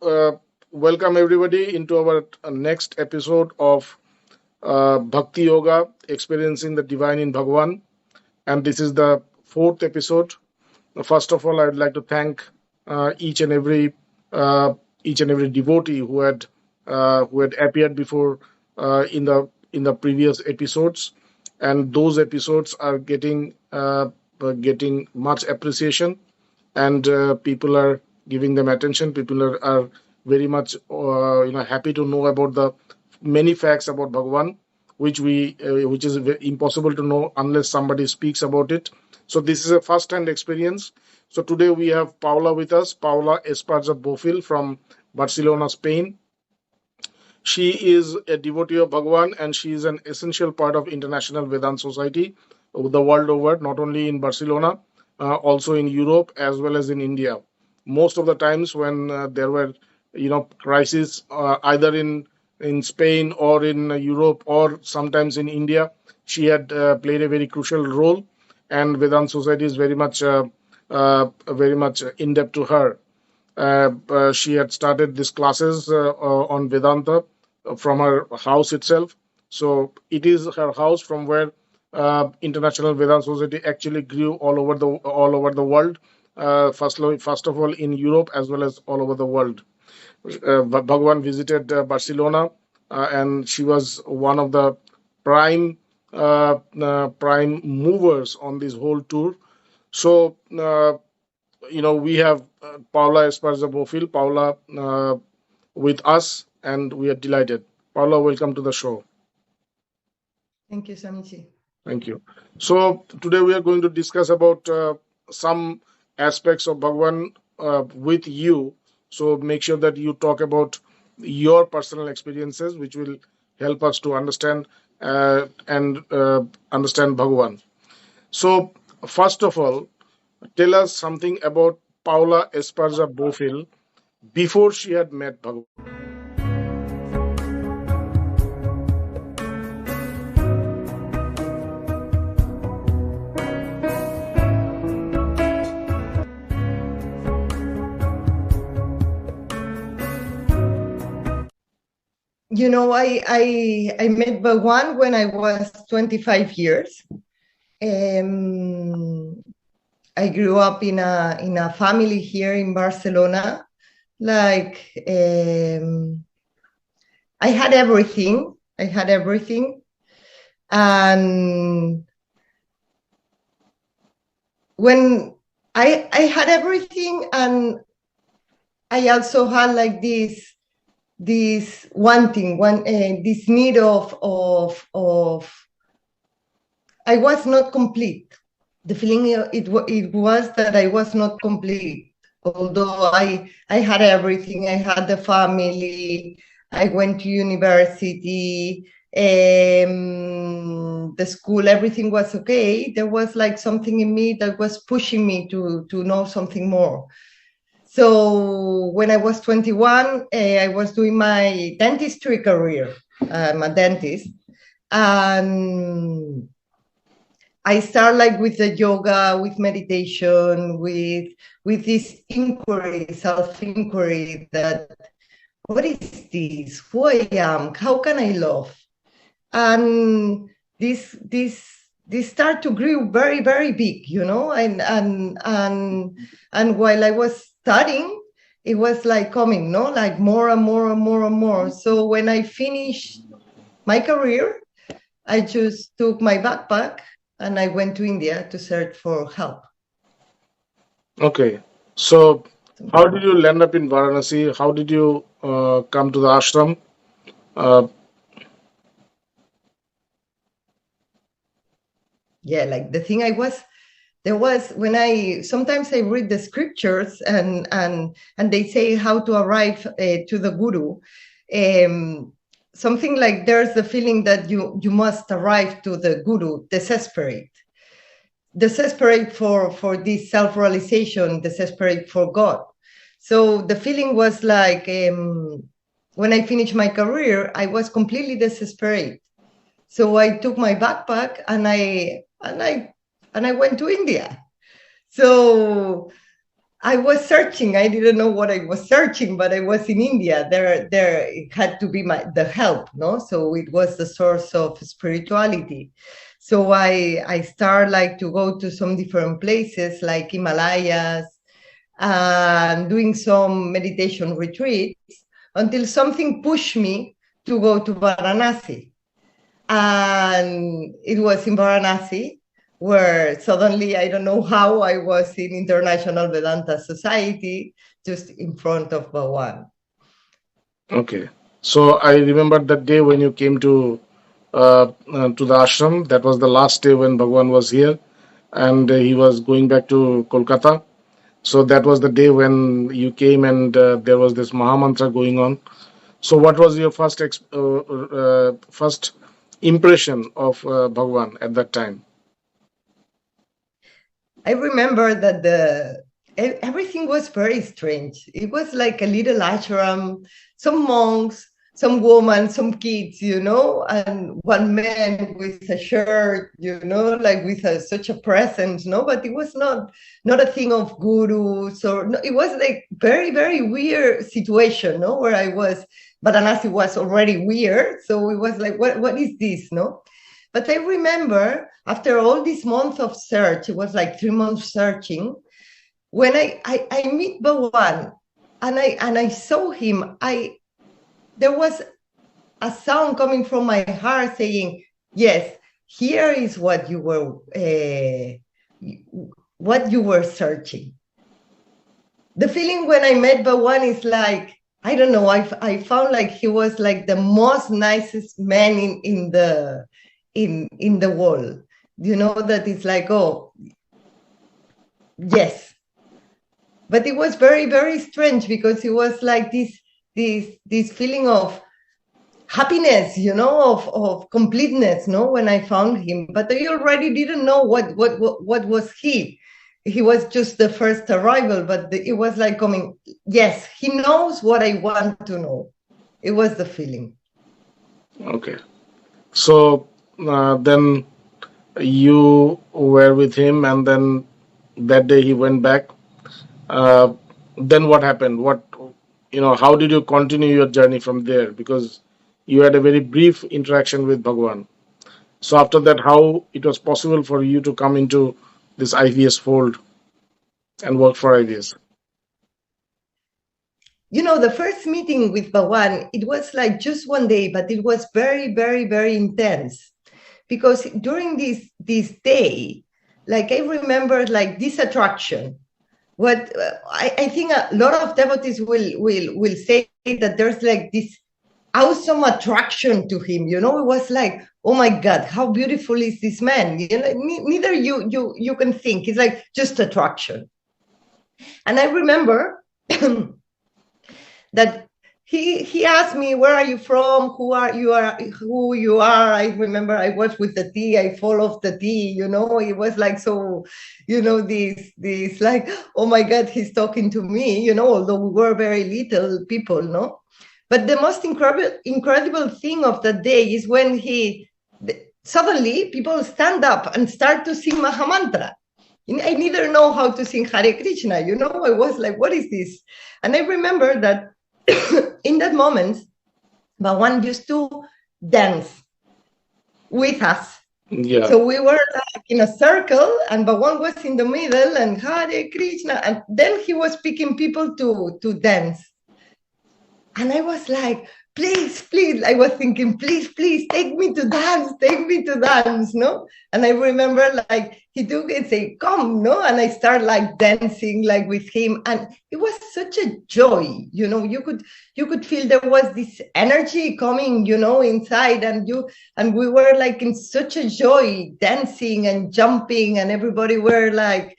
welcome everybody into our next episode of Bhakti Yoga, Experiencing the Divine in Bhagavan. And this is the fourth episode. First of all, I would like to thank uh, each and every uh, each and every devotee who had appeared before in the previous episodes, and those episodes are getting much appreciation, and people are giving them attention. People are very much happy to know about the many facts about Bhagavan, which is impossible to know unless somebody speaks about it. So this is a first hand experience. So today we have Paula with us, Paula Esparza Bofil from Barcelona, Spain. She is a devotee of Bhagavan, and she is an essential part of International Vedanta Society the world over, not only in Barcelona, also in Europe as well as in India. Most of the times when there were, crises either in Spain or in Europe or sometimes in India, she had played a very crucial role, and Vedanta Society is very much in depth to her. She had started these classes on Vedanta from her house itself. So it is her house from where International Vedanta Society actually grew all over the world. First of all in Europe as well as all over the world. Bhagavan visited Barcelona, and she was one of the prime movers on this whole tour. So we have Paula Esparza Bofil, Paula, with us, and we are delighted. Paula, welcome to the show. Thank you, Swamiji. Thank you. So today we are going to discuss about some aspects of Bhagavan with you. So make sure that you talk about your personal experiences, which will help us to understand and understand Bhagavan. So first of all, tell us something about Paula Esparza Bofil before she had met Bhagavan. You know, I met Bhagavan when I was 25 years. I grew up in a family here in Barcelona. Like I had everything. And when I had everything, and I also had like this wanting, this need of I was not complete. The feeling it was that I was not complete. Although I had everything, I had the family, I went to university, the school, everything was okay. There was like something in me that was pushing me to know something more. So when I was 21, I was doing my dentistry career. I'm a dentist. And I start like with the yoga, with meditation, with this inquiry, self-inquiry that, what is this? Who I am? How can I love? And this start to grow very, very big, you know, and while I was studying, it was like coming, no, like more and more and more and more. So when I finished my career, I just took my backpack and I went to India to search for help. Okay, so how did you land up in Varanasi? How did you come to the ashram? Yeah, like the thing there was when sometimes I read the scriptures and they say how to arrive to the guru. Something like there's the feeling that you must arrive to the guru desperate for this self-realization, desperate for God. So the feeling was like when I finished my career, I was completely desperate. So I took my backpack and I went to India. So I was searching. I didn't know what I was searching, but I was in India. There it had to be the help, no? So it was the source of spirituality. So I start like to go to some different places like Himalayas and doing some meditation retreats until something pushed me to go to Varanasi. And it was in Varanasi where suddenly, I don't know how, I was in International Vedanta Society, just in front of Bhagavan. Okay. So I remember that day when you came to the ashram. That was the last day when Bhagwan was here, and he was going back to Kolkata. So that was the day when you came, and there was this Mahamantra going on. So what was your first impression of Bhagwan at that time? I remember that everything was very strange. It was like a little ashram, some monks, some women, some kids, and one man with a shirt, like with such a presence, no? But it was not a thing of gurus, or no, it was like very, very weird situation, no? Where I was, Varanasi was already weird, so it was like, what is this, no? But I remember after all this month of search, it was like 3 months searching, when I meet Bhagavan and I saw him, there was a sound coming from my heart saying, yes, here is what you were searching. The feeling when I met Bhagavan is like, I don't know, I found like he was like the most nicest man in the world, that it's like, oh yes. But it was very, very strange, because it was like this feeling of happiness, of completeness, no, when I found him. But I already didn't know what was he. He was just the first arrival, but it was like coming, yes, he knows what I want to know. It was the feeling. Okay. So then you were with him, and then that day he went back. Then what happened? How did you continue your journey from there? Because you had a very brief interaction with Bhagavan. So after that, how it was possible for you to come into this IVS fold and work for IVS? The first meeting with Bhagavan, it was like just one day, but it was very, very, very intense. Because during this day, like I remember like this attraction. What I think a lot of devotees will say that there's like this awesome attraction to him. It was like, oh my God, how beautiful is this man? Neither you can think. It's like just attraction. And I remember that he asked me, where are you from? Who you are? I remember I was with the tea. I followed the tea, it was like, so, this like, oh my God, he's talking to me, although we were very little people, no? But the most incredible thing of that day is when suddenly people stand up and start to sing Mahamantra. I neither know how to sing Hare Krishna, I was like, what is this? And I remember that in that moment, Bhagavan used to dance with us. Yeah. So we were like in a circle, and Bhagavan was in the middle, and Hare Krishna, and then he was picking people to dance. And I was like, please, I was thinking, please, take me to dance, no? And I remember like he took it and say, come, no? And I start like dancing like with him. And it was such a joy, you could feel there was this energy coming, inside, and we were like in such a joy, dancing and jumping, and everybody were like,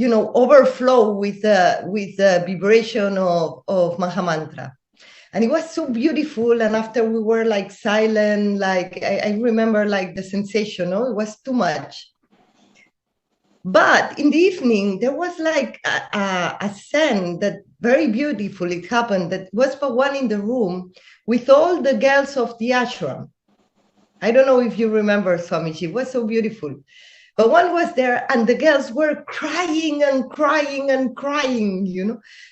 overflow with the vibration of Mahamantra. And it was so beautiful. And after we were like silent, like I remember like the sensation, it was too much. But in the evening, there was like a scene that very beautiful. It happened that was Bhagavan in the room with all the girls of the ashram. I don't know if you remember, Swamiji. It was so beautiful. But one was there, and the girls were crying and crying and crying,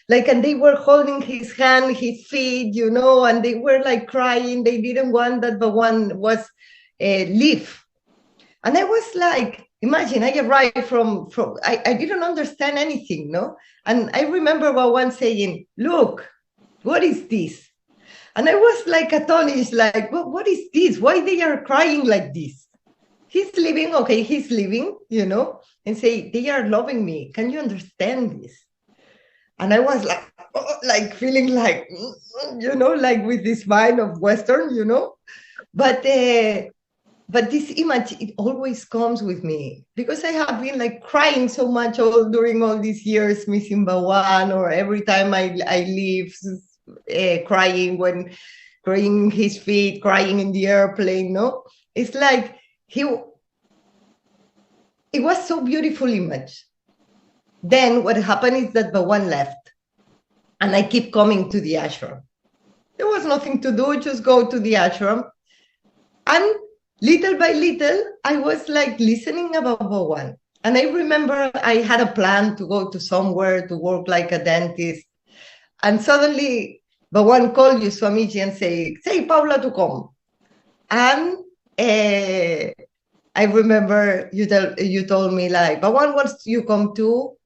like, and they were holding his hand, his feet, and they were like crying. They didn't want that, but one was leave. And I was like, imagine, I arrived from I didn't understand anything, no? And I remember one saying, look, what is this? And I was like astonished, like, what is this? Why they are crying like this? He's leaving, okay, he's leaving, and say, they are loving me. Can you understand this? And I was like feeling like, like with this mind of Western, but this image, it always comes with me because I have been like crying so much during all these years, missing Bhagavan, or every time I leave, crying when crying his feet, crying in the airplane. No, it's like it was so beautiful image. Then what happened is that Bhagavan left, and I keep coming to the ashram. There was nothing to do, just go to the ashram, and little by little, I was like listening about Bhagavan. And I remember I had a plan to go to somewhere to work like a dentist. And suddenly, Bhagavan called you, Swamiji, and say Paula to come. And I remember you told me, like, Bhagavan wants you come to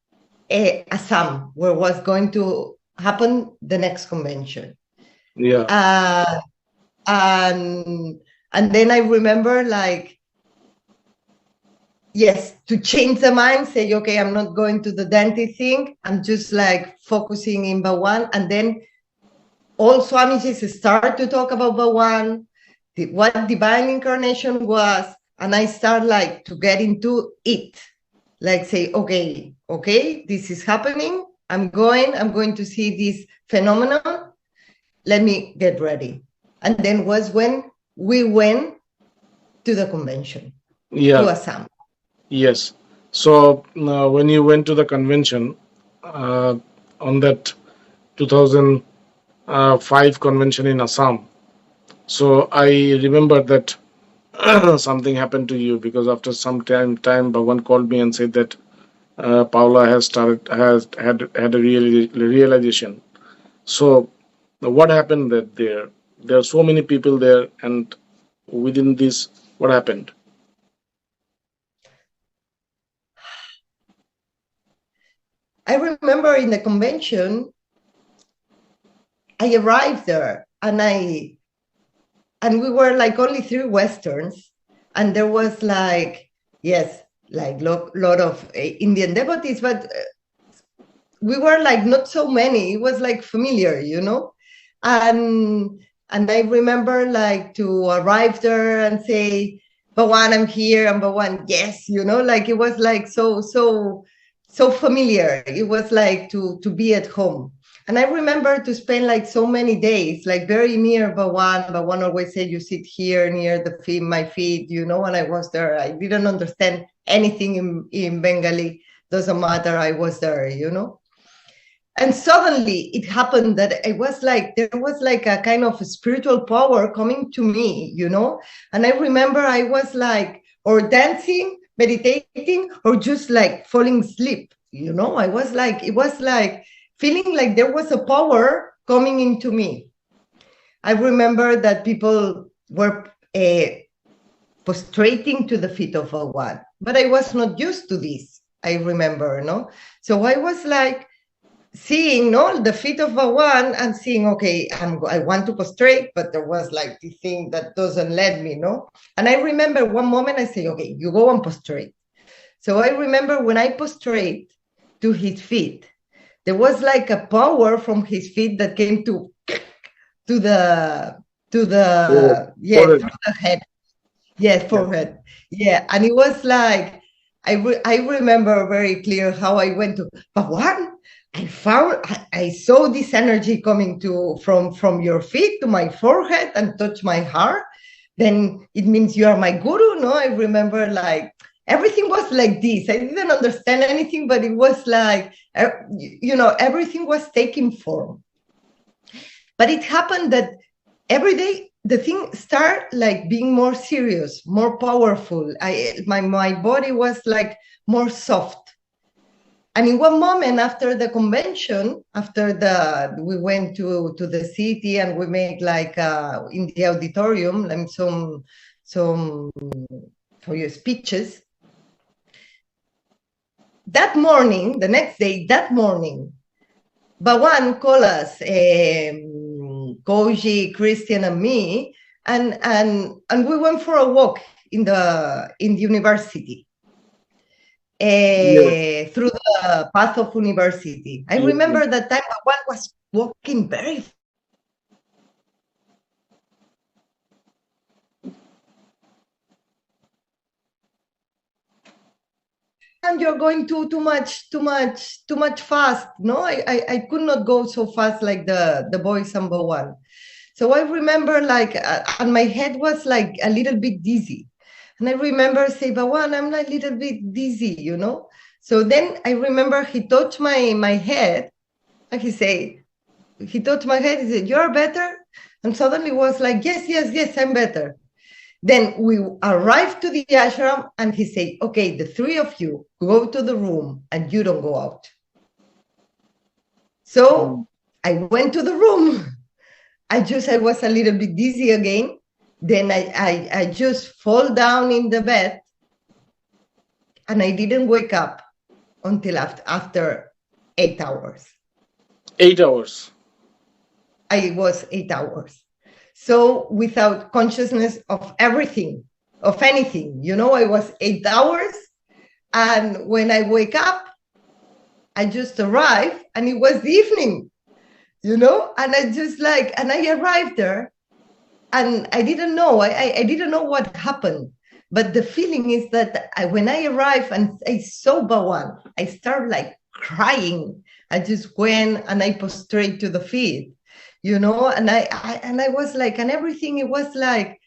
Assam, where was going to happen the next convention. Yeah. And then I remember, like, yes, to change the mind, say, okay, I'm not going to the dentist thing. I'm just like focusing in Bhagavan. And then all Swamijis start to talk about Bhagavan, what divine incarnation was. And I start like to get into it, like say, okay, this is happening. I'm going to see this phenomenon. Let me get ready. And then was when we went to the convention, to Assam. Yes. So when you went to the convention on that 2005 convention in Assam, so I remember that something happened to you, because after some time Bhagavan called me and said that Paula has had a realization. So what happened there? There are so many people there, and within this, what happened? I remember in the convention, I arrived there, and we were like only 3 Westerns, and there was like, yes, like lot of Indian devotees, but we were like not so many. It was like familiar, and I remember like to arrive there and say, Bhagavan, I'm here, and Bhagavan, yes, like it was like so familiar. It was like to be at home. And I remember to spend like so many days, like very near Bhagavan. Bhagavan always said, you sit here near my feet, and I was there. I didn't understand anything in Bengali. Doesn't matter, I was there, And suddenly it happened that there was like a kind of a spiritual power coming to me, And I remember I was like, or dancing, meditating, or just like falling asleep, I was like, it was like feeling like there was a power coming into me. I remember that people were prostrating to the feet of Bhagavan, but I was not used to this. I remember, So I was like, seeing the feet of Bhagavan and seeing, okay, I want to prostrate, but there was like this thing that doesn't let me, And I remember one moment I say, okay, you go and prostrate. So I remember when I prostrate to his feet, there was like a power from his feet that came to the through the head. Yes, forehead. Yeah, and it was like, I remember very clear how I went to Bhagavan. I saw this energy coming from your feet to my forehead and touch my heart. Then it means you are my guru, no? I remember like everything was like this. I didn't understand anything, but it was like, everything was taking form. But it happened that every day the thing start like being more serious, more powerful. My body was like more soft. And in one moment after the convention, we went to the city and we made like in the auditorium, like some for your speeches. That morning, the next day, that morning, Bhagavan called us, Koji, Christian, and me, and we went for a walk in the university, through the path of university. I remember that time Bhagavan was walking very. And you're going too much fast. No, I could not go so fast like the boys and Bhagavan. So I remember like, and my head was like a little bit dizzy. And I remember say, Bhagavan, I'm a little bit dizzy, you know? So then I remember he touched my head and he touched my head, he said, you're better? And suddenly was like, yes, I'm better. Then we arrived to the ashram and he said, okay, the three of you go to the room and you don't go out. So I went to the room. I was a little bit dizzy again. Then I just fall down in the bed and I didn't wake up until after 8 hours. 8 hours? I was 8 hours. So without consciousness of everything, of anything, you know, I was 8 hours. And when I wake up, I just arrived and it was the evening, you know, and I arrived there and I didn't know, I didn't know what happened. But the feeling is that when I arrived and I saw Bhagavan, I started like crying. I just went and I prostrate to the feet. You know, and I was like, and everything, it was like,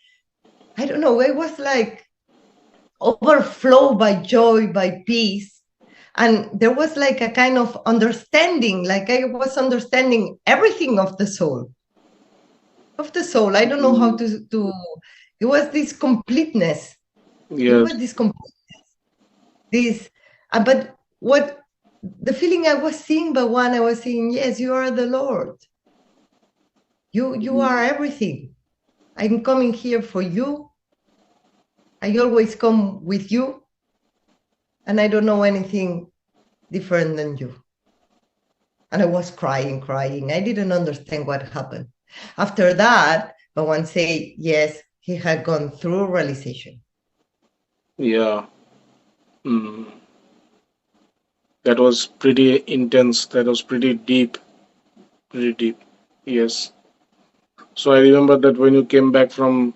I don't know, it was like overflow by joy, by peace. And there was like a kind of understanding, like I was understanding everything of the soul. I don't know how to it was this completeness. Yes. It was this completeness. But what the feeling I was seeing, Bhagavan, I was saying, yes, you are the Lord. You are everything. I'm coming here for you. I always come with you. And I don't know anything different than you. And I was crying. I didn't understand what happened. After that, Bhagavan said, yes, he had gone through realization. Yeah. That was pretty intense. That was pretty deep. Yes. So I remember that when you came back from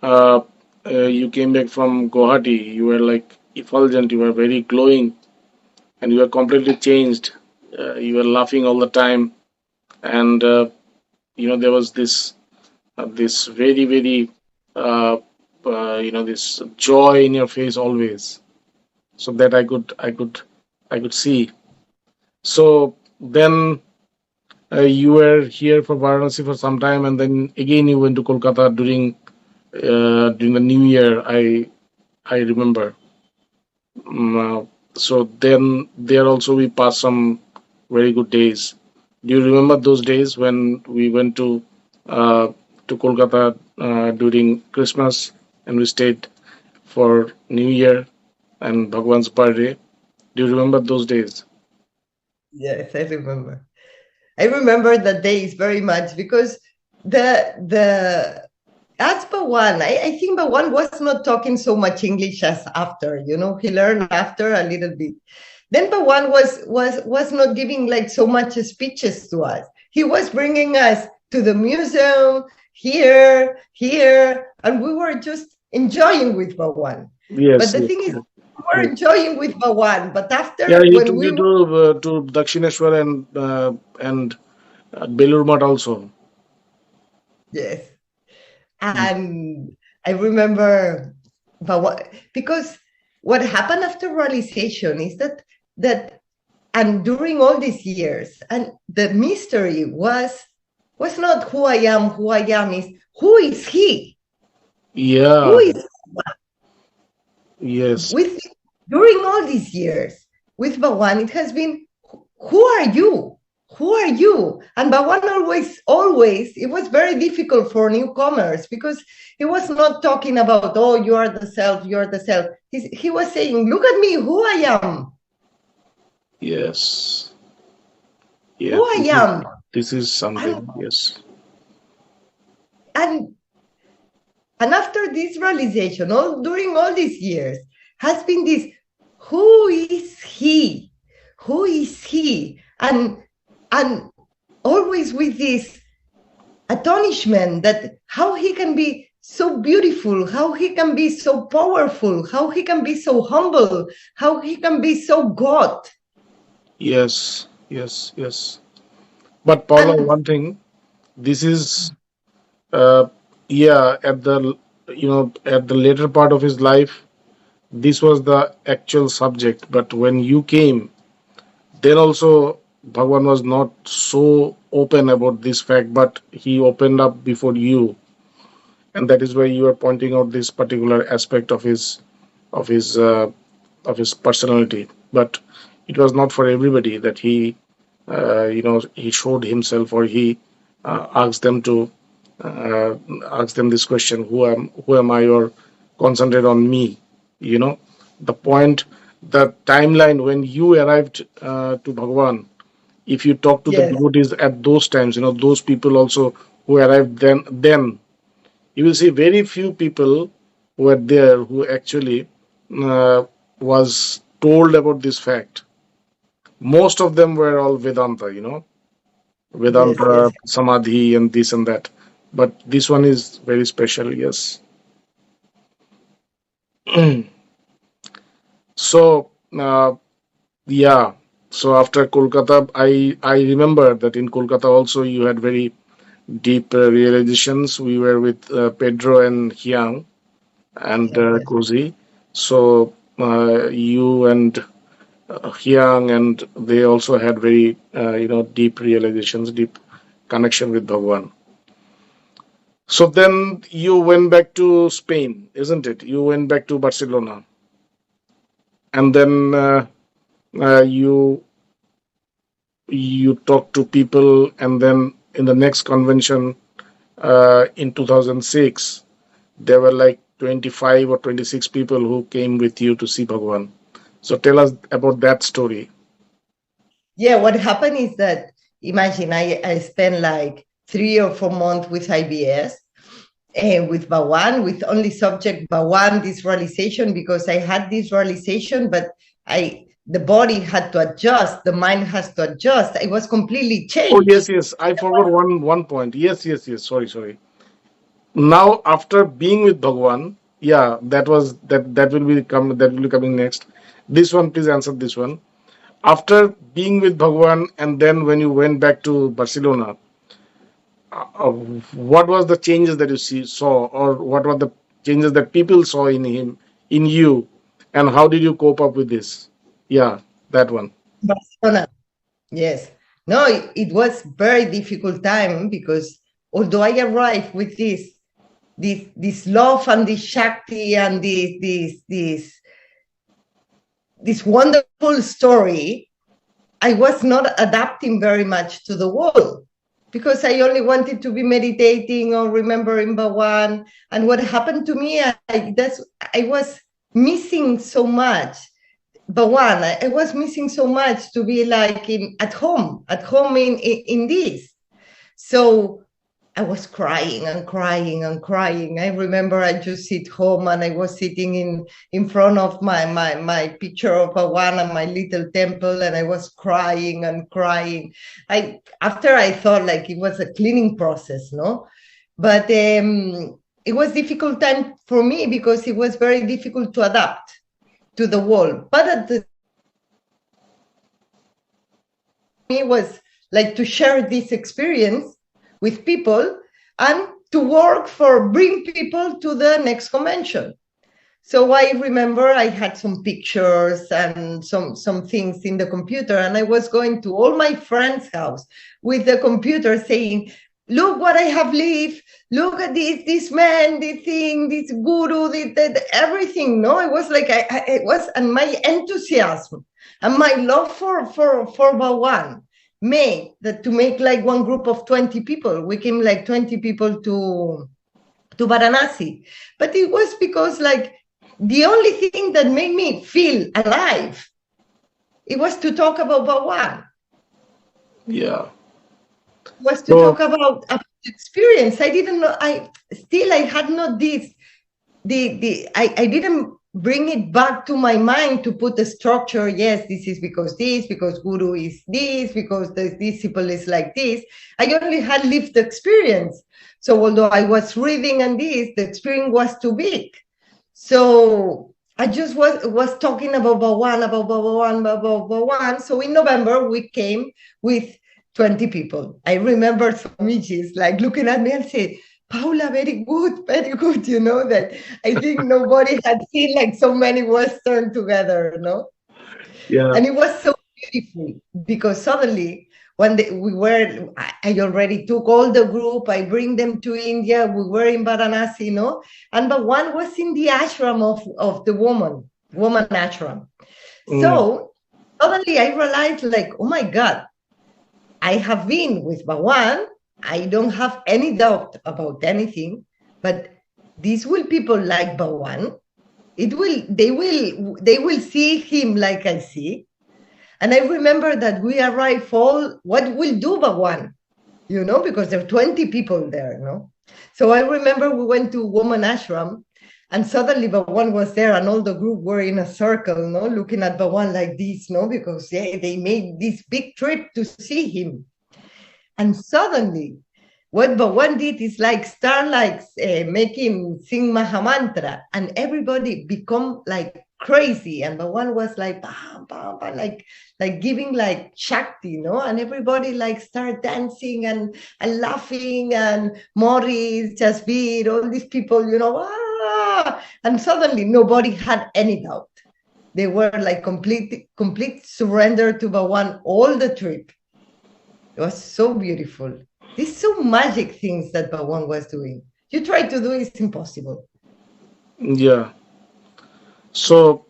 Guwahati, you were like effulgent, you were very glowing, and you were completely changed. You were laughing all the time, and you know there was this very this joy in your face always. So that I could see. So then. You were here for Varanasi for some time, and then again you went to Kolkata during the New Year. I remember. So then there also we passed some very good days. Do you remember those days when we went to Kolkata during Christmas and we stayed for New Year and Bhagwan's birthday? Do you remember those days? Yes, I remember. I remember the days very much because that's Bhagavan. I think Bhagavan was not talking so much English as after, you know, he learned after a little bit. Then Bhagavan was not giving like so much speeches to us. He was bringing us to the museum here, and we were just enjoying with Bhagavan. Yes. But the thing is, we were enjoying with Bhagavan, but after he took you to Dakshineshwar and Belur Math also. Yes. And I remember because what happened after realization is that and during all these years, and the mystery was Was not who I am is who is he? Yeah. Who is Yes. with during all these years with Bhagavan, it has been who are you? Who are you? And Bhagavan always, it was very difficult for newcomers because he was not talking about, oh, you are the self, you are the self. He was saying, look at me, who I am. Yes. Yeah. Who I am. This is something. Yes. And after this realization, during all these years, has been this, who is he? Who is he? And always with this astonishment that how he can be so beautiful, how he can be so powerful, how he can be so humble, how he can be so God. Yes. Yes. Yes. But Paula, one thing, this is, yeah, at the, at the later part of his life, this was the actual subject. But when you came, then also Bhagavan was not so open about this fact, but he opened up before you, and that is why you are pointing out this particular aspect of his uh, of his personality. But it was not for everybody that he showed himself, or he asked them to ask them this question: who am I? Or concentrate on me. You know, the point, the timeline when you arrived to Bhagavan. If you talk to the Yes, devotees at those times, those people also who arrived then you will see very few people who were there who actually uh, was told about this fact. Most of them were all Vedanta, yes, Vedanta, yes. Samadhi, and this and that. But this one is very special, yes. So, yeah. So after Kolkata, I remember that in Kolkata also you had very deep realizations. We were with Pedro and Hyang and Yes. Cozy. So you and Hyang, and they also had very deep realizations, deep connection with Bhagwan. So then you went back to Spain, isn't it? You went back to Barcelona, and then you talked to people, and then in the next convention in 2006, there were like 25 or 26 people who came with you to see Bhagwan. So tell us about that story. Yeah, what happened is that, imagine, I spent like 3 or 4 months with IVS and with Bhagavan, with only subject Bhagavan, this realization, because I had this realization, but the body had to adjust, the mind has to adjust. I was completely Oh, changed. yes, yes. I forgot one point. Yes, yes, yes. Sorry, sorry. Now, after being with Bhagwan, yeah, that will be coming next. This one, please answer this one. After being with Bhagwan, and then when you went back to Barcelona, uh, what was the changes that you saw, or what were the changes that people saw in him, in you, and how did you cope up with this? Yeah, that one. Barcelona. Yes. No, it was very difficult time because although I arrived with this love and this Shakti and this wonderful story, I was not adapting very much to the world because I only wanted to be meditating or remembering Bhagwan. And what happened to me, I was missing so much. Bhagwan, I was missing so much to be like at home in this. So I was crying and crying and crying. I remember I just sit home and I was sitting in front of my picture of Bhagwan and my little temple, and I was crying and crying. After I thought like it was a cleaning process, no? But it was difficult time for me because it was very difficult to adapt to the world. But at the it was like to share this experience with people and to work for bring people to the next convention. So I remember I had some pictures and some things in the computer, and I was going to all my friends' house with the computer saying, look what I have lived. Look at this man, this thing, this guru, everything. No, it was like it was, and my enthusiasm and my love for Bhagavan made that to make like one group of 20 people. We came like 20 people to Varanasi, but it was because like the only thing that made me feel alive, it was to talk about Bhagavan. Yeah. Was to talk about experience. I didn't know. I had not this. I didn't bring it back to my mind to put the structure. Yes, this is because guru is this, because the disciple is like this. I only had lived experience. So although I was reading and this, the experience was too big. So I just was talking about Bhagavan. So in November we came with 20 people. I remember Swamiji's like looking at me and say, Paula, very good, you know, that I think nobody had seen like so many Western together, no? Yeah. And it was so beautiful because suddenly I already took all the group, I bring them to India, we were in Varanasi, no? And but one was in the ashram of the woman ashram. So suddenly I realized like, oh my God, I have been with Bhagavan. I don't have any doubt about anything, but these will people like Bhagavan. They will see him like I see. And I remember that we arrived all, what will do Bhagavan? You know, because there are 20 people there, no? So I remember we went to woman ashram and suddenly Bhagavan was there and all the group were in a circle, no, looking at Bhagavan like this, no, because they made this big trip to see him. And suddenly, what Bhagavan did is like start like make him sing Mahamantra, and everybody become like crazy. And Bhagavan was like, bah, bah, bah, like giving like Shakti, no? And everybody like start dancing and laughing, and Maurice, Jasbir, all these people, you know, and suddenly nobody had any doubt. They were like complete surrender to Bhagavan all the trip. It was so beautiful. These so magic things that Bhagavan was doing. You try to do it's impossible. Yeah. So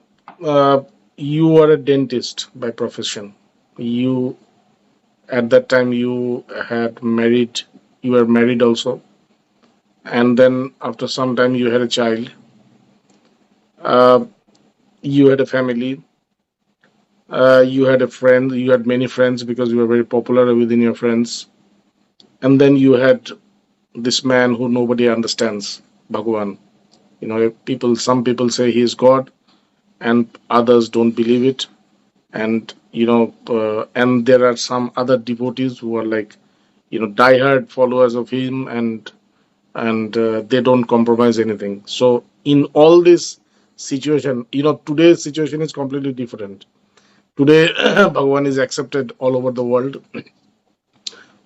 you are a dentist by profession. You at that time you were married also, and then after some time you had a child. You had a family. You had a friend. You had many friends because you were very popular within your friends. And then you had this man who nobody understands, Bhagavan. You know, some people say he is God, and others don't believe it. And and there are some other devotees who are like, diehard followers of him, and they don't compromise anything. So in all this situation, today's situation is completely different. Today, Bhagavan is accepted all over the world.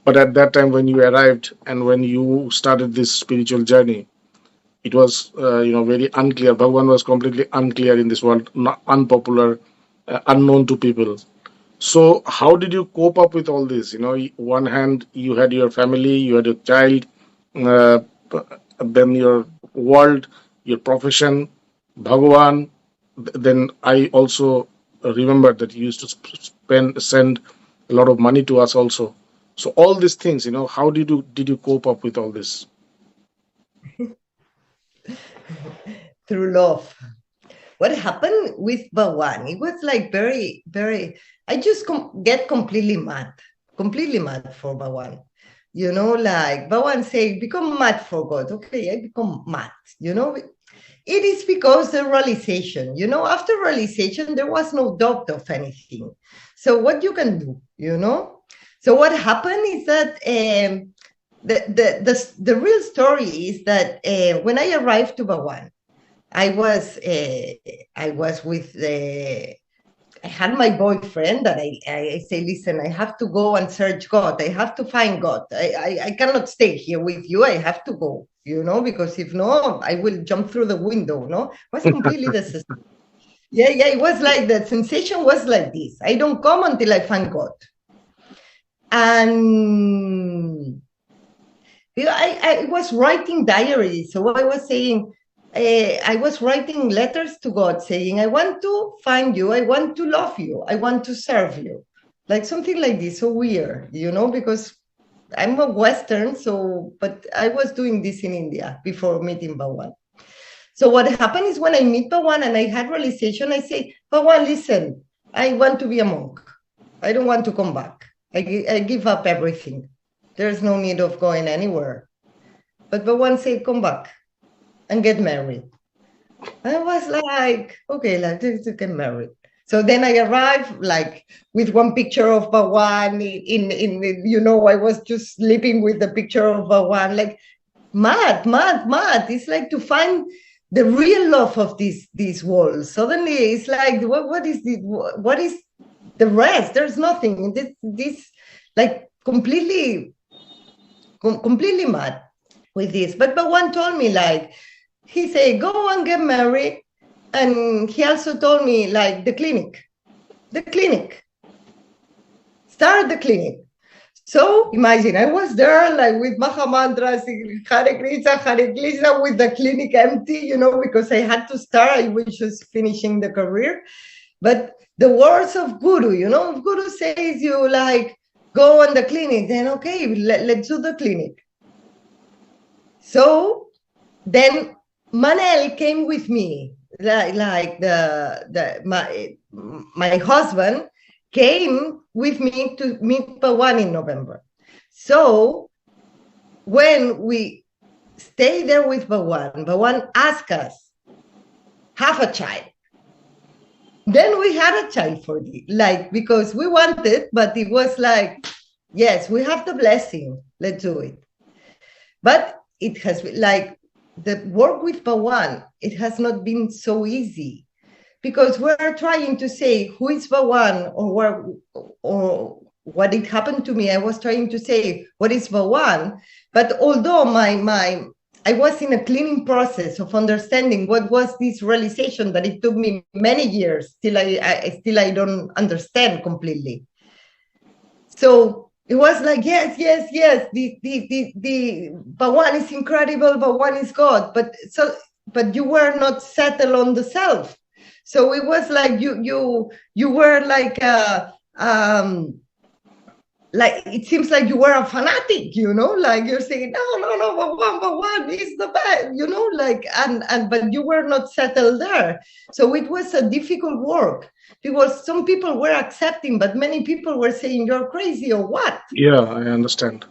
But at that time, when you arrived and when you started this spiritual journey, it was, very unclear. Bhagavan was completely unclear in this world, not unpopular, unknown to people. So, how did you cope up with all this? One hand, you had your family, you had a child, uh, then your world, your profession, Bhagavan. Then I also remember that you used to send a lot of money to us also. So all these things, how did you cope up with all this? Through love. What happened with Bhagavan? It was like very, very, I just get completely mad for Bhagavan. You know, like Bhagavan say, become mad for God. Okay, I become mad. You know, it is because the realization, after realization, there was no doubt of anything. So what you can do, So what happened is that the real story is that when I arrived to Bhagavan, I was with I had my boyfriend that I say, listen, I have to go and search God. I have to find God. I cannot stay here with you. I have to go, because if not, I will jump through the window. No, it was completely the yeah. It was like the sensation was like this. I don't come until I find God. And I was writing diaries. So I was saying, I was writing letters to God saying, I want to find you, I want to love you, I want to serve you. Like something like this, so weird, because I'm a Western, but I was doing this in India before meeting Bhagavan. So what happened is when I meet Bhagavan and I had realization, I say, Bhagavan, listen, I want to be a monk. I don't want to come back. I give up everything. There's no need of going anywhere. But Bhagavan said, come back and get married. I was like, okay, let's get married. So then I arrived like with one picture of Bhagavan I was just sleeping with the picture of Bhagavan, like mad. It's like to find the real love of this world. Suddenly it's like, what is the rest? There's nothing. This like completely mad with this. But Bhagavan told me, like, he said, go and get married. And he also told me, like, the clinic. Start the clinic. So imagine, I was there like with Maha Mantras, Hare Krishna, with the clinic empty, because I had to start. I was just finishing the career. But the words of Guru, if Guru says you like, go on the clinic, then okay, let's do the clinic. So then Manel came with me, like my husband came with me to meet Pawan in November. So when we stayed there with Pawan asked us, have a child. Then we had a child for the, like, because we wanted, but it was like, yes, we have the blessing, let's do it. But it has been like the work with Bhagavan, it has not been so easy because we're trying to say who is Bhagavan or what it happened to me. I was trying to say what is Bhagavan, but although I was in a cleaning process of understanding what was this realization that it took me many years till I don't understand completely. So it was like, yes. The Bhagavan is incredible. Bhagavan is God, but you were not settled on the self. So it was like you were like it seems like you were a fanatic, like you're saying, no, Bhagavan is the best, like but you were not settled there. So it was a difficult work because some people were accepting, but many people were saying you're crazy or what. Yeah, I understand.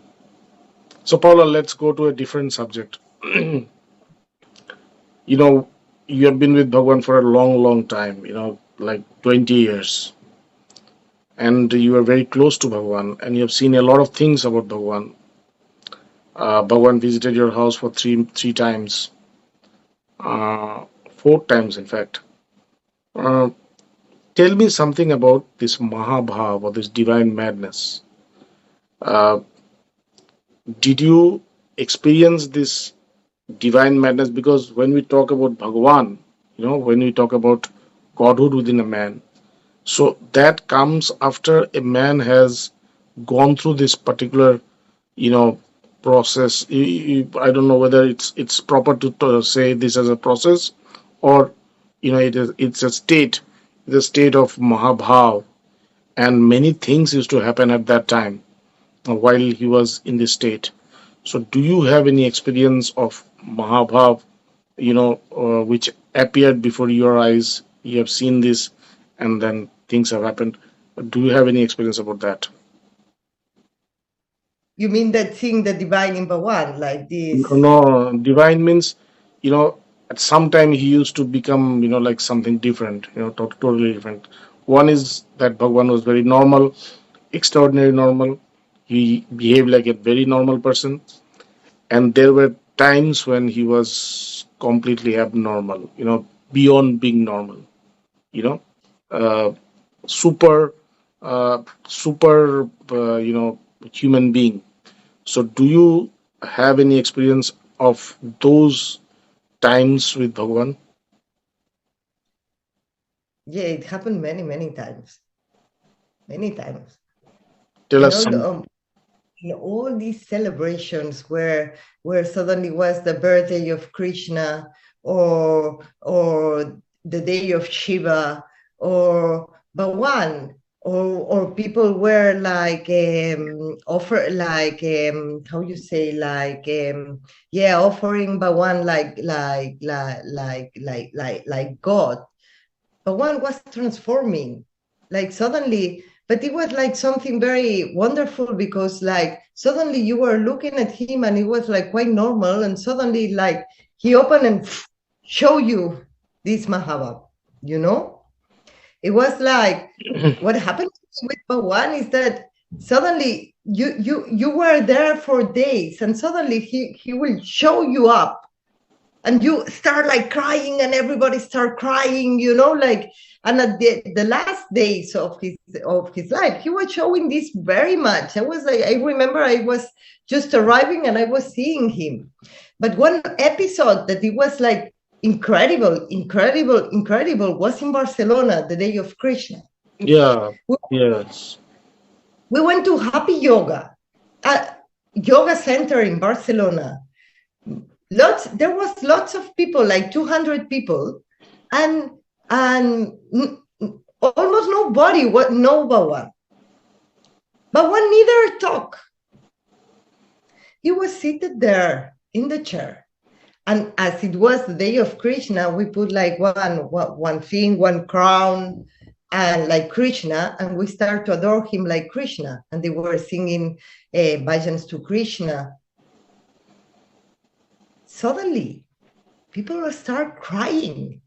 So, Paula, let's go to a different subject. You know, you have been with Bhagwan for a long, long time, like 20 years. And you are very close to Bhagwan, and you have seen a lot of things about Bhagwan. Bhagwan visited your house for three times, uh, 4 times, in fact. Uh, Tell me something about this Mahabhav or this divine madness. Uh, did you experience this divine madness? Because when we talk about Bhagavan, when we talk about Godhood within a man, so that comes after a man has gone through this particular, you know, process. I don't know whether it's proper to say this as a process, or it's a state, the state of Mahabhav, and many things used to happen at that time while he was in this state. So, do you have any experience of Mahabhav, which appeared before your eyes? You have seen this, and then things have happened. Do you have any experience about that? You mean that seeing the divine in Bhagavan like this? No, divine means, at some time he used to become, like something different, totally different. One is that Bhagwan was very normal, extraordinary normal. He behaved like a very normal person. And there were times when he was completely abnormal, beyond being normal, you know, uh, super, human being. So, do you have any experience of those times with Bhagavan? Yeah, it happened many times. Many times. Tell us some. in all these celebrations where suddenly was the birthday of Krishna or the day of Shiva or Bhagwan, or people were like offer like how you say like yeah, offering Bhagwan like God. But one was transforming, like suddenly, but it was like something very wonderful because like suddenly you were looking at him and it was like quite normal, and suddenly like he opened and show you this Mahava, you know? It was like what happened with Bhagwan is that suddenly you were there for days and suddenly he will show you up and you start like crying and everybody start crying, you know, like, and at the last days of his life he was showing this very much. I was like, I remember I was just arriving and I was seeing him, but one episode that it was like incredible was in Barcelona, the day of Krishna. Yeah. Yes. We went to Happy Yoga, a yoga center in Barcelona. There was lots of people, like 200 people, and almost nobody know Bhagavan. But one neither talk. He was seated there in the chair, and as it was the day of Krishna, we put like one thing, one crown, and like Krishna, and we start to adore him like Krishna, and they were singing bhajans to Krishna. Suddenly, people will start crying.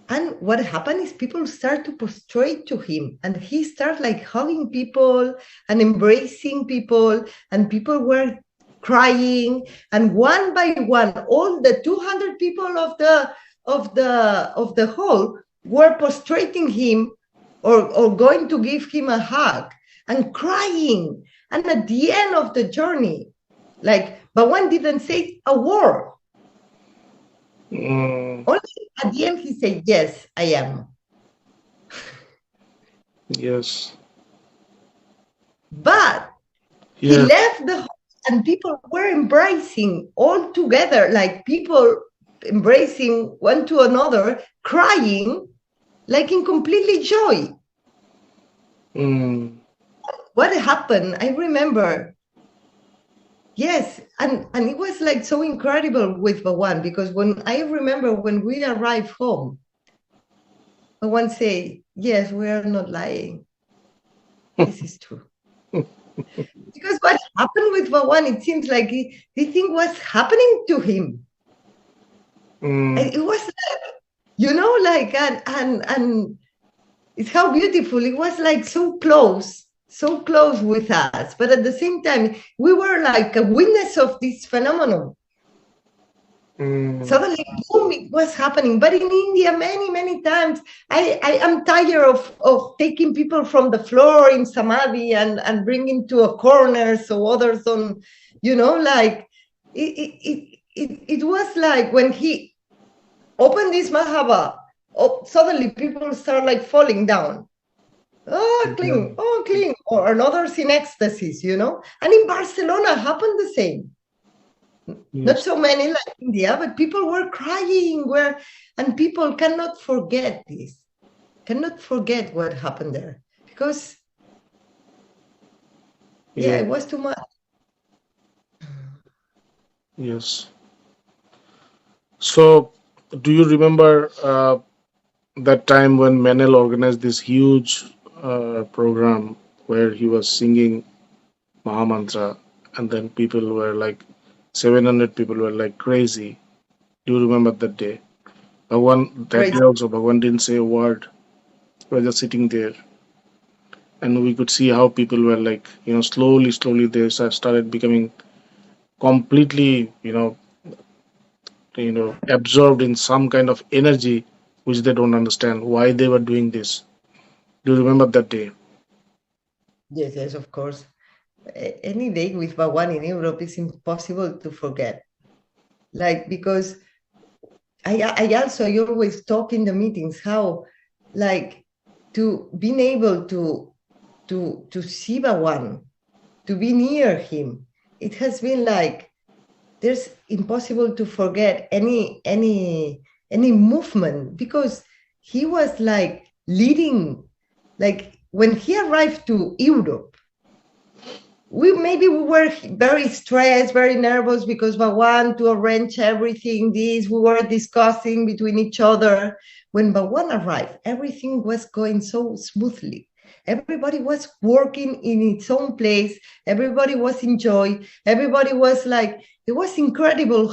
And what happened is people start to prostrate to him, and he started like hugging people and embracing people, and people were crying. And one by one, all the 200 people of the hall were prostrating him or going to give him a hug and crying. And at the end of the journey, like, but one didn't say a word. Only at the end he said, yes, I am. Yes. But he left the hall and people were embracing all together, like people embracing one to another, crying, like in completely joy. What happened? I remember. Yes, and it was like so incredible with Bhagwan, because when I remember when we arrived home, Bhagwan say, yes, we are not lying. This is true. Because what happened with Bhagwan, it seems like this thing was happening to him. It was like, you know, like, and it's how beautiful. It was like so close with us, but at the same time we were like a witness of this phenomenon. Suddenly, boom, it was happening. But in India, many times I am tired of taking people from the floor in samadhi and bringing to a corner so others on, you know, like it was like when he opened this mahava, suddenly people start like falling down. Cling, or others in ecstasies, you know. And in Barcelona happened the same. Not so many like India, but people were crying, and people cannot forget this, cannot forget what happened there, because it was too much. Yes. So, do you remember that time when Manel organized this huge program where he was singing Mahamantra, and then people were like 700 people were like crazy? Do you remember that day? Bhagwan, that day also, Bhagwan didn't say a word. We were just sitting there, and we could see how people were like, you know, slowly they started becoming completely, you know, absorbed in some kind of energy which they don't understand why they were doing this. Do you remember that day? Yes, of course. Any day with Bhagwan in Europe is impossible to forget. Like, because I always talk in the meetings how, like, to being able to see Bhagwan to be near him. It has been like there's impossible to forget any movement, because he was like leading, like when he arrived to Europe, we were very stressed, very nervous, because Bhagwan to arrange everything, this we were discussing between each other. When Bhagwan arrived, everything was going so smoothly. Everybody was working in its own place. Everybody was enjoying. Everybody was like, it was incredible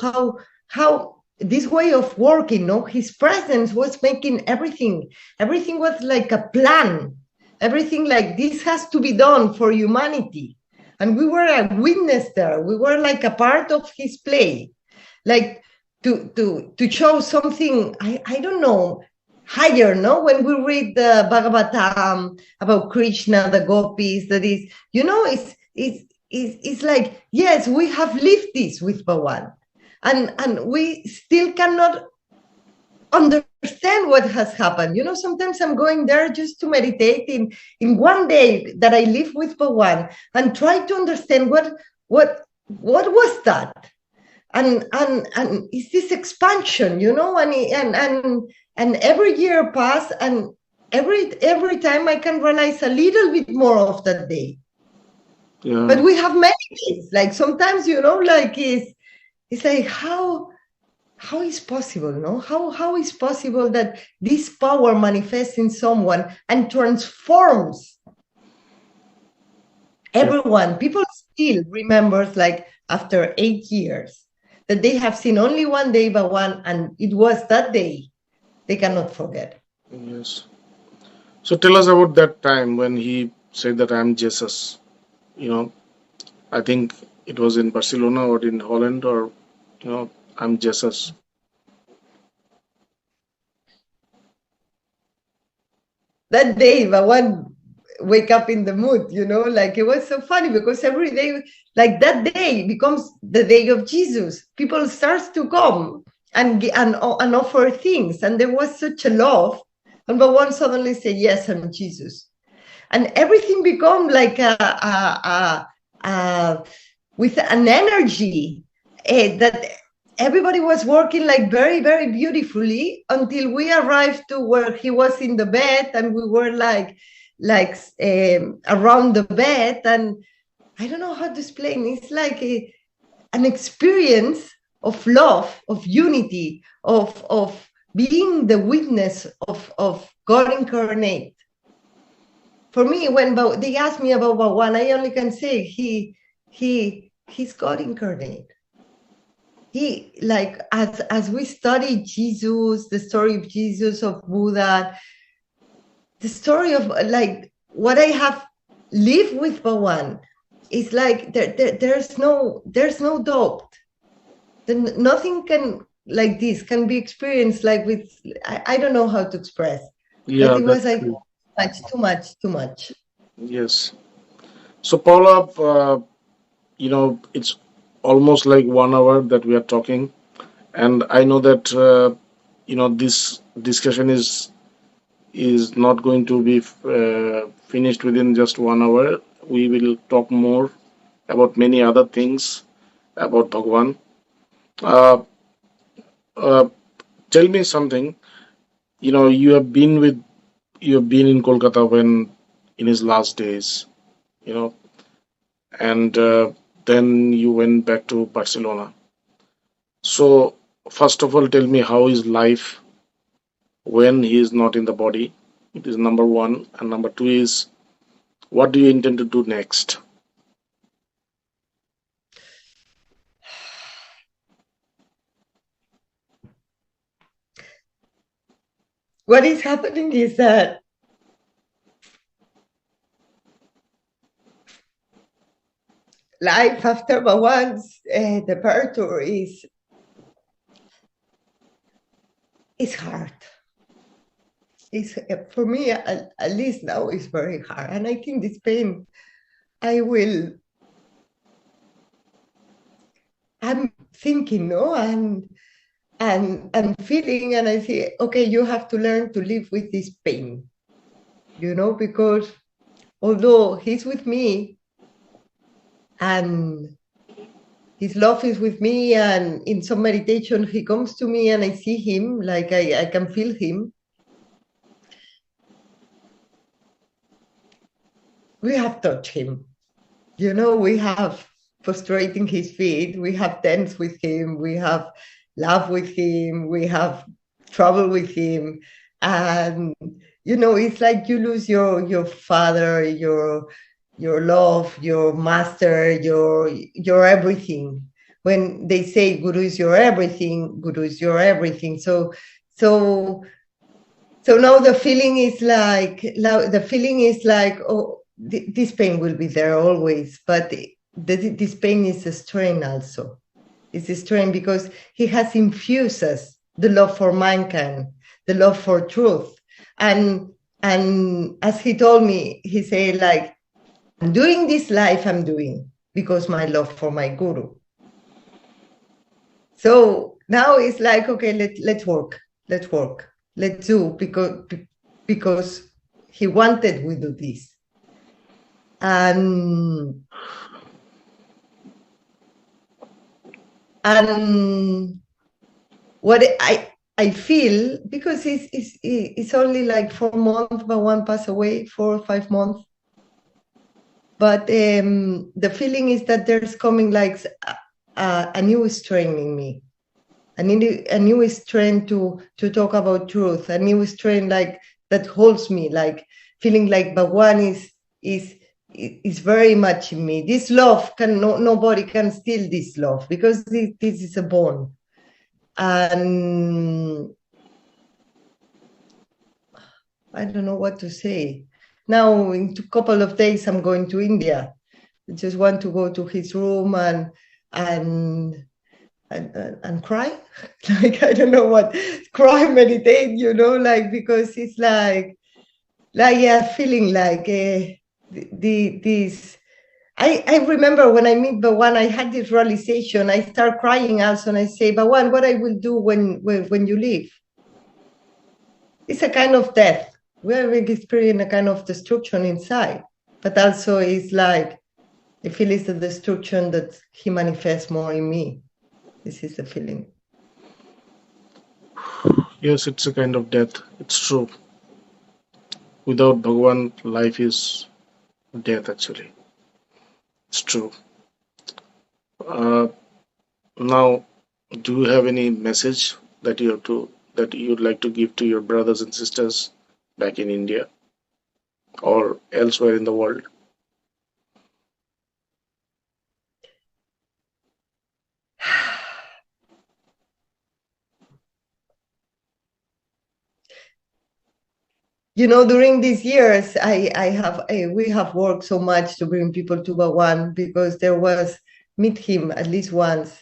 how this way of working, no, his presence was making everything was like a plan. Everything like this has to be done for humanity. And we were a witness there. We were like a part of his play, like to show something, I don't know, higher, no? When we read the Bhagavatam about Krishna, the gopis, that is, you know, it's like, yes, we have lived this with Bhagavan. And we still cannot understand what has happened. You know, sometimes I'm going there just to meditate in one day that I live with Bhagavan and try to understand what was that, and it's this expansion, you know, and every year pass, and every time I can realize a little bit more of that day. Yeah. But we have many days. Like sometimes, you know, like it's like how is possible, no? How is possible that this power manifests in someone and transforms everyone? People still remembers, like after 8 years, that they have seen only one day but one, and it was that day they cannot forget. Yes. So tell us about that time when he said that I'm Jesus. You know, I think it was in Barcelona or in Holland, or, you know, I'm Jesus. That day, Bhagavan wake up in the mood, you know, like it was so funny, because every day, like that day becomes the day of Jesus. People starts to come and offer things, and there was such a love, and Bhagavan suddenly said, yes, I'm Jesus. And everything become like with an energy that everybody was working like very, very beautifully, until we arrived to where he was in the bed, and we were like around the bed, and I don't know how to explain. It's like an experience of love, of unity, of being the witness of God incarnate. For me, when they ask me about Bhagavan, I only can say he's God incarnate. He, like, as we study Jesus, the story of Jesus, of Buddha, the story of like what I have lived with Bhagavan is like there's no doubt. Nothing can like this can be experienced like with, I don't know how to express. Yeah, but it was like too much. Yes. So Paula, you know, it's almost like 1 hour that we are talking, and I know that you know, this discussion is not going to be finished within just 1 hour. We will talk more about many other things about Bhagavan. Tell me something. You know, you have been in Kolkata when in his last days, you know, and then you went back to Barcelona. So first of all, tell me, how is life when he is not in the body? It is number one. And number two is, what do you intend to do next? What is happening is that life after Bhagavan's departure is hard. It's, for me, at least now, it's very hard. And I think this pain, I'm thinking, no, and feeling, and I say, okay, you have to learn to live with this pain, you know, because although he's with me, and his love is with me, and in some meditation he comes to me and I see him, like I can feel him. We have touched him, you know, we have prostrating his feet, we have danced with him, we have laughed with him, we have traveled with him, and you know, it's like you lose your father, your love, your master, your everything. When they say Guru is your everything, Guru is your everything. So now the feeling is like, oh, this pain will be there always, but this pain is a strain also. It's a strain because he has infused us the love for mankind, the love for truth. And as he told me, he said, like, I'm doing this life I'm doing because my love for my Guru. So now it's like, okay, let's work. Let's do, because he wanted we do this. And what I feel, because it's only like 4 months, but one passed away, 4 or 5 months. But the feeling is that there's coming like a new strength in me, a new strength to talk about truth, a new strength like that holds me, like feeling like Bhagavan is very much in me. This love nobody can steal this love, because this is a bond. And I don't know what to say. Now in a couple of days I'm going to India. I just want to go to his room and cry. Like, I don't know what, cry, meditate, you know, like, because it's like yeah, feeling like this. I remember when I meet Bhagavan, I had this realization. I start crying also, and I say, Bhagavan, what I will do when you leave? It's a kind of death. We're experiencing a kind of destruction inside, but also it's like I feel it's the destruction that he manifests more in me. This is the feeling. Yes, it's a kind of death. It's true. Without Bhagavan, life is death, actually. It's true. Now, do you have any message that you'd like to give to your brothers and sisters back in India or elsewhere in the world? You know, during these years, we have worked so much to bring people to Bhagavan, because there was meet him at least once.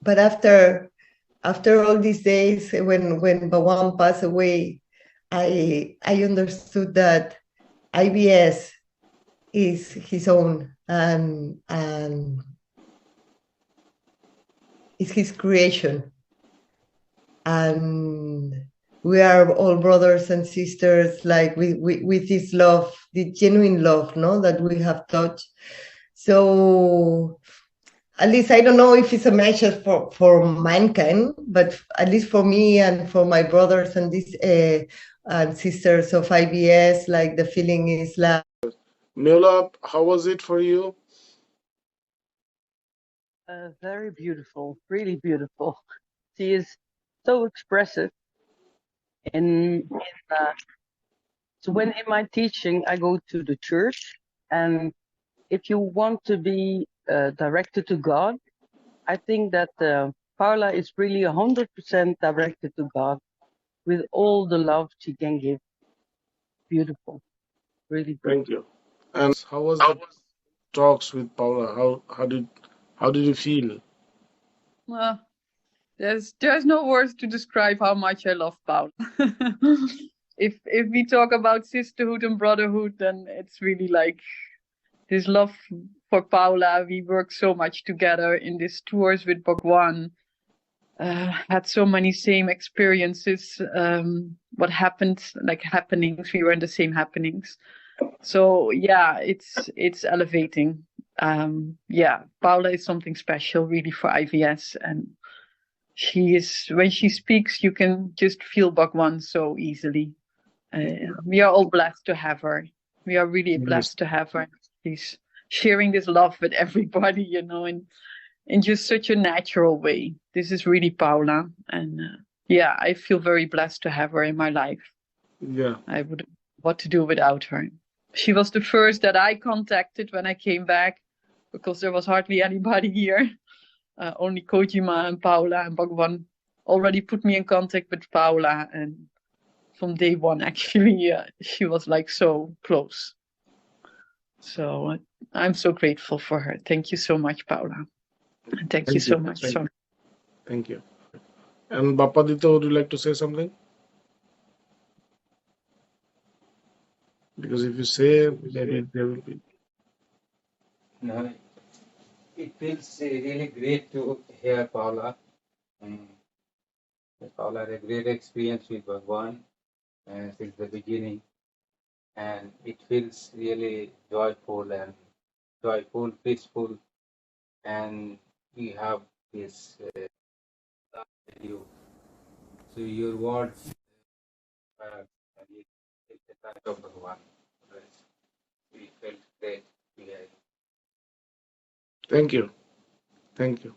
But after all these days, when Bhagavan passed away, I understood that IVS is his own, and it's his creation, and we are all brothers and sisters, like with this love, the genuine love, no, that we have taught. So at least I don't know if it's a message for mankind, but at least for me and for my brothers and these and sisters of IVS, like the feeling is like. Mula, how was it for you? Very beautiful, really beautiful. She is so expressive. So when in my teaching, I go to the church, and if you want to be directed to God, I think that Paula is really 100% directed to God with all the love she can give. Beautiful, really beautiful. Thank you. And how was the talks with Paula? How did you feel? Well, there's no words to describe how much I love Paula. If we talk about sisterhood and brotherhood, then it's really like this love for Paula. We work so much together in these tours with Bhagavan. Had so many same experiences. What happened, like happenings, we were in the same happenings. So yeah, it's elevating. Paula is something special really for IVS, and she is, when she speaks, you can just feel Bhagavan so easily. We are all blessed to have her. We are really blessed to have her. She's sharing this love with everybody, in just such a natural way. This is really Paula, and I feel very blessed to have her in my life. Yeah. I wouldn't know what to do without her. She was the first that I contacted when I came back, because there was hardly anybody here. Only Kojima and Paula, and Bhagavan already put me in contact with Paula, and from day one, actually, she was like so close. So I'm so grateful for her. Thank you so much, Paula. And thank you so much. Thank you. And Bapadita, would you like to say something? Because if you say, maybe there will be. No, it feels really great to hear Paula. Paula had a great experience with Bhagavan since the beginning, and it feels really joyful, peaceful, and we have this love in you. So your words and it's the touch of Bhagavan. We felt great to hear you. Thank you. Thank you.